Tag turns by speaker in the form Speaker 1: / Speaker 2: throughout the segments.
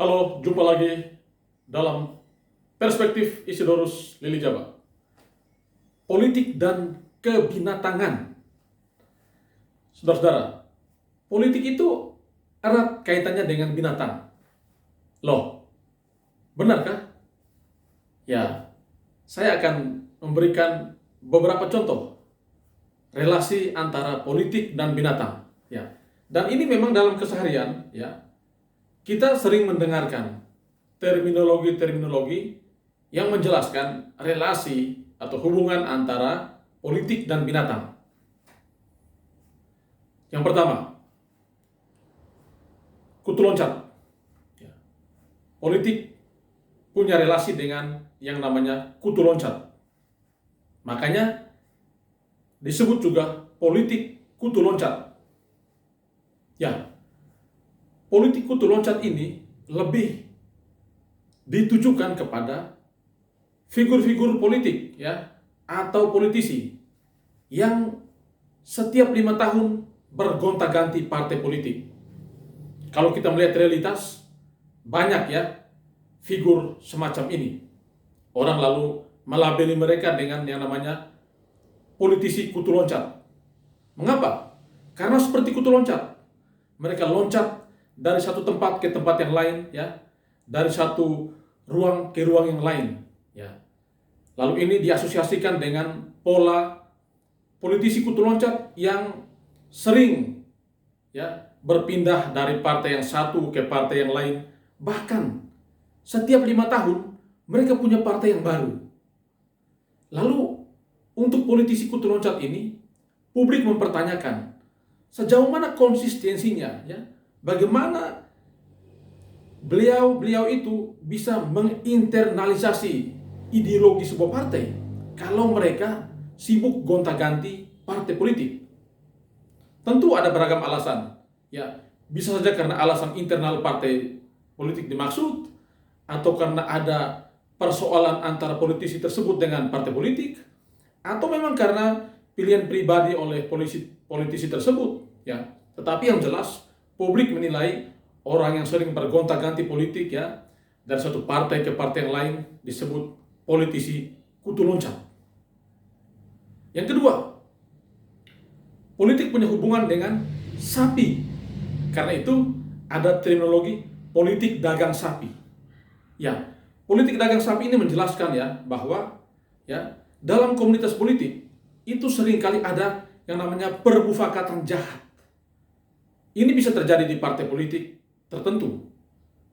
Speaker 1: Halo, jumpa lagi dalam Perspektif Isidorus Lilijaba. Politik dan kebinatangan. Saudara-saudara, politik itu erat kaitannya dengan binatang. Loh, benarkah? Ya, saya akan memberikan beberapa contoh relasi antara politik dan binatang. Ya, dan ini memang dalam keseharian, ya, kita sering mendengarkan terminologi-terminologi yang menjelaskan relasi atau hubungan antara politik dan binatang. Yang pertama, kutu loncat. Politik punya relasi dengan yang namanya kutu loncat. Makanya disebut juga politik kutu loncat. Ya, politik kutu loncat ini lebih ditujukan kepada figur-figur politik, ya, atau politisi yang setiap 5 tahun bergonta-ganti partai politik. Kalau kita melihat realitas, banyak ya figur semacam ini. Orang lalu melabeli mereka dengan yang namanya politisi kutu loncat. Mengapa? Karena seperti kutu loncat. Mereka loncat dari satu tempat ke tempat yang lain, ya, dari satu ruang ke ruang yang lain, ya. Lalu ini diasosiasikan dengan pola politisi kutu loncat yang sering, ya, berpindah dari partai yang satu ke partai yang lain. Bahkan setiap 5 tahun mereka punya partai yang baru. Lalu untuk politisi kutu loncat ini, publik mempertanyakan sejauh mana konsistensinya, ya, bagaimana beliau itu bisa menginternalisasi ideologi sebuah partai kalau mereka sibuk gonta-ganti partai politik. Tentu ada beragam alasan, ya, bisa saja karena alasan internal partai politik dimaksud, atau karena ada persoalan antara politisi tersebut dengan partai politik, atau memang karena pilihan pribadi oleh politisi tersebut, ya. Tetapi yang jelas publik menilai orang yang sering bergonta-ganti politik, ya, dari satu partai ke partai yang lain disebut politisi kutu loncat. Yang kedua, politik punya hubungan dengan sapi. Karena itu ada terminologi politik dagang sapi. Ya, politik dagang sapi ini menjelaskan, ya, bahwa, ya, dalam komunitas politik itu seringkali ada yang namanya permufakatan jahat. Ini bisa terjadi di partai politik tertentu,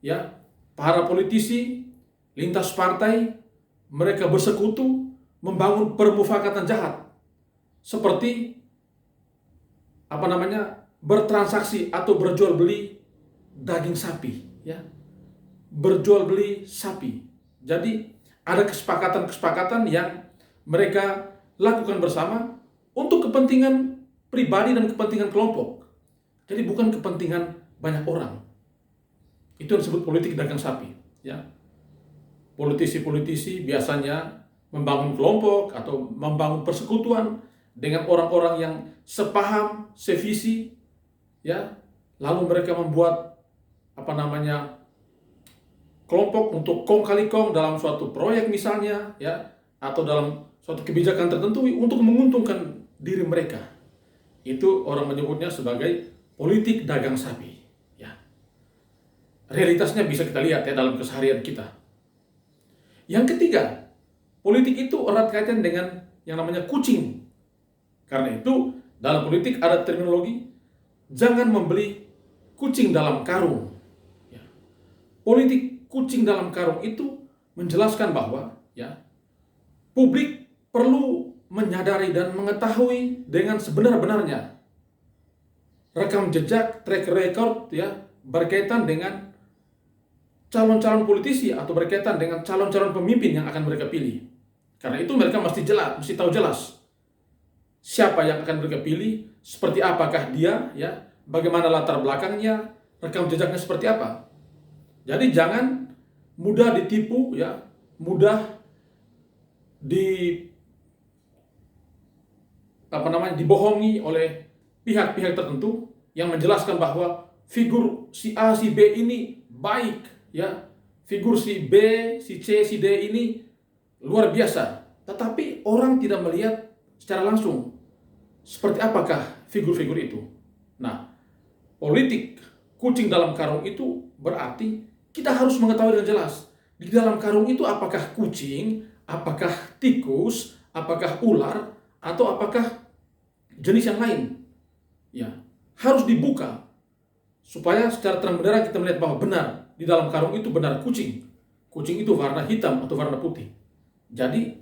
Speaker 1: ya. Para politisi lintas partai mereka bersekutu membangun permufakatan jahat seperti bertransaksi atau berjual beli daging sapi, ya, berjual beli sapi. Jadi ada kesepakatan-kesepakatan yang mereka lakukan bersama untuk kepentingan pribadi dan kepentingan kelompok. Jadi bukan kepentingan banyak orang. Itu yang disebut politik dagang sapi, ya. Politisi-politisi biasanya membangun kelompok atau membangun persekutuan dengan orang-orang yang sepaham, sevisi, ya. Lalu mereka membuat kelompok untuk kong kali kong dalam suatu proyek misalnya, ya, atau dalam suatu kebijakan tertentu untuk menguntungkan diri mereka. Itu orang menyebutnya sebagai politik dagang sapi, ya. Realitasnya bisa kita lihat, ya, dalam keseharian kita. Yang ketiga, politik itu erat kaitan dengan yang namanya kucing. Karena itu dalam politik ada terminologi jangan membeli kucing dalam karung, ya. Politik kucing dalam karung itu menjelaskan bahwa, ya, publik perlu menyadari dan mengetahui dengan sebenar-benarnya rekam jejak, track record, ya, berkaitan dengan calon-calon politisi atau berkaitan dengan calon-calon pemimpin yang akan mereka pilih. Karena itu mereka mesti tahu jelas siapa yang akan mereka pilih, seperti apakah dia, ya, bagaimana latar belakangnya, rekam jejaknya seperti apa. Jadi jangan mudah ditipu, ya, mudah dibohongi oleh pihak-pihak tertentu yang menjelaskan bahwa figur si A si B ini baik, ya, figur si B, si C, si D ini luar biasa. Tetapi orang tidak melihat secara langsung seperti apakah figur-figur itu. Nah, politik kucing dalam karung itu berarti kita harus mengetahui dengan jelas di dalam karung itu apakah kucing, apakah tikus, apakah ular, atau apakah jenis yang lain. Ya, harus dibuka supaya secara terang-benderang kita melihat bahwa benar di dalam karung itu benar kucing. Kucing itu warna hitam atau warna putih. Jadi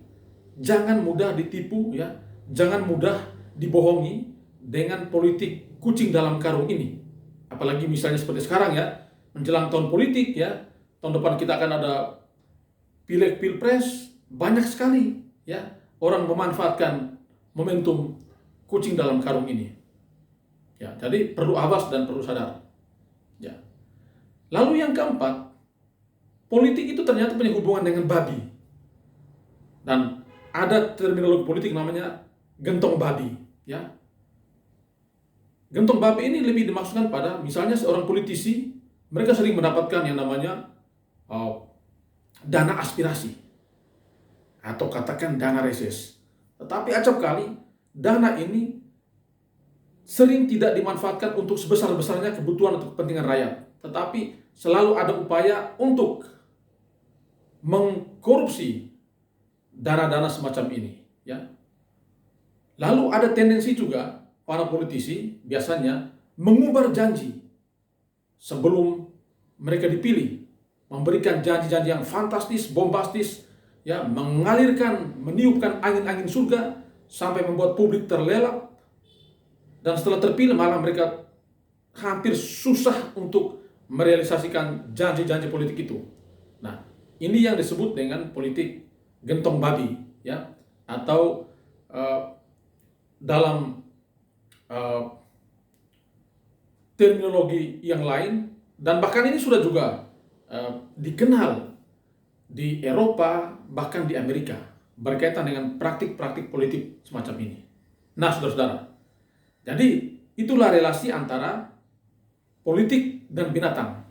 Speaker 1: jangan mudah ditipu, ya, jangan mudah dibohongi dengan politik kucing dalam karung ini. Apalagi misalnya seperti sekarang, ya, menjelang tahun politik, ya, tahun depan kita akan ada pileg pilpres, banyak sekali, ya, orang memanfaatkan momentum kucing dalam karung ini. Ya, jadi perlu awas dan perlu sadar. Ya. Lalu yang keempat, politik itu ternyata punya hubungan dengan babi. Dan ada terminologi politik namanya gentong babi, ya. Gentong babi ini lebih dimaksudkan pada misalnya seorang politisi, mereka sering mendapatkan yang namanya dana aspirasi atau katakan dana reses. Tetapi acap kali dana ini sering tidak dimanfaatkan untuk sebesar-besarnya kebutuhan atau kepentingan rakyat, tetapi selalu ada upaya untuk mengkorupsi dana-dana semacam ini, ya. Lalu ada tendensi juga para politisi biasanya mengumbar janji sebelum mereka dipilih, memberikan janji-janji yang fantastis, bombastis, ya, mengalirkan, meniupkan angin-angin surga sampai membuat publik terlelap, dan setelah terpilih malah mereka hampir susah untuk merealisasikan janji-janji politik itu. Nah, ini yang disebut dengan politik gentong babi, ya, atau dalam terminologi yang lain, dan bahkan ini sudah juga dikenal di Eropa, bahkan di Amerika, berkaitan dengan praktik-praktik politik semacam ini. Nah, saudara-saudara, jadi itulah relasi antara politik dan binatang.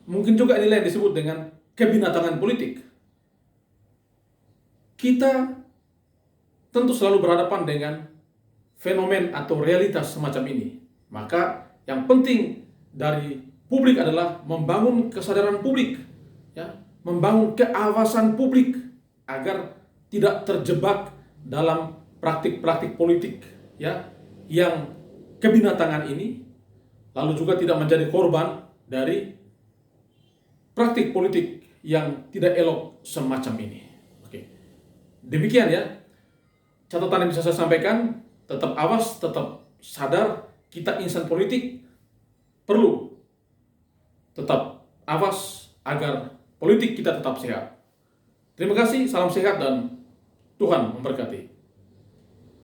Speaker 1: Mungkin juga inilah yang disebut dengan kebinatangan politik. Kita tentu selalu berhadapan dengan fenomen atau realitas semacam ini. Maka yang penting dari publik adalah membangun kesadaran publik, ya, membangun keawasan publik agar tidak terjebak dalam praktik-praktik politik, ya, yang kebinatangan ini, lalu juga tidak menjadi korban dari praktik politik yang tidak elok semacam ini. Oke. Demikian, ya, catatan yang bisa saya sampaikan. Tetap awas, tetap sadar, kita insan politik perlu tetap awas agar politik kita tetap sehat. Terima kasih, salam sehat dan Tuhan memberkati.